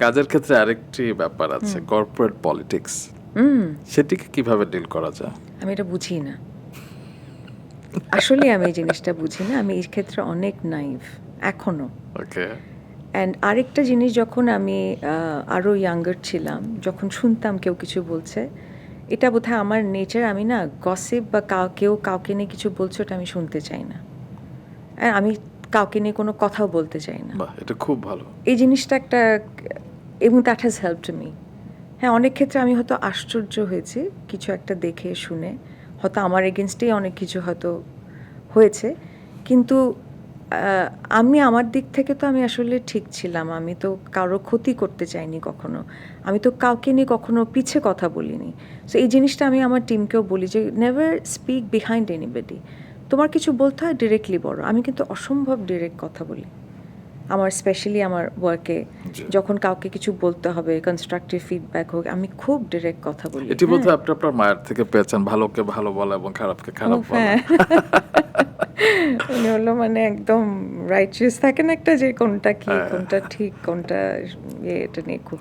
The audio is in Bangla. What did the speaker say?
কাজের ক্ষেত্রে আরেকটি ব্যাপার আছে, কর্পোরেট পলিটিক্স। সেটিকে কিভাবে ডিল করা যায়? আমি এটা বুঝি না, আসলে আমি এই জিনিসটা বুঝি না। আমি এই ক্ষেত্রে অনেক নাইভ এখনো। ওকে। অ্যান্ড আরেকটা জিনিস, যখন আমি আরও ইয়াঙ্গার ছিলাম, যখন শুনতাম কেউ কিছু বলছে, এটা বোধহয় আমার নেচার, আমি না গসিপ বা কেউ কাউকে নিয়ে কিছু বলছে ওটা আমি শুনতে চাই না। আর আমি কাউকে নিয়ে কোনো কথাও বলতে চাই না। বাহ, এটা খুব ভালো। এই জিনিসটা একটা, এবং দ্যাট হ্যাজ হেল্পড মি। হ্যাঁ, অনেক ক্ষেত্রে আমি হয়তো আশ্চর্য হয়েছি কিছু একটা দেখে শুনে, হয়তো আমার এগেনস্টেই অনেক কিছু হয়তো হয়েছে, কিন্তু আমি আমার দিক থেকে তো আমি আসলে ঠিক ছিলাম। আমি তো কারো ক্ষতি করতে চাইনি কখনো, আমি তো কাউকে নিয়ে কখনো পিছে কথা বলিনি। সো এই জিনিসটা আমি আমার টিমকেও বলি যে নেভার স্পিক বিহাইন্ড এনিবডি। তোমার কিছু বলতে হয় ডিরেক্টলি বলো। আমি কিন্তু অসম্ভব ডিরেক্ট কথা বলি আমার, স্পেশালি আমার ওয়ার্কে, জি। যখন কাউকে কিছু বলতে হবে, কনস্ট্রাকটিভ ফিডব্যাক হোক, আমি খুব ডিরেক্ট কথা বলি। এটি বোধহয় আপনি আপনার মায়ের থেকে পেয়েছেন, ভালোকে ভালো বলা এবং খারাপকে খারাপ বলা। হ্যাঁ, উনি হলো মানে একদম রাইচিয়াস থাকে না একটা, যে কোনটা কি, কোনটা ঠিক, কোনটা এটা নিয়ে খুব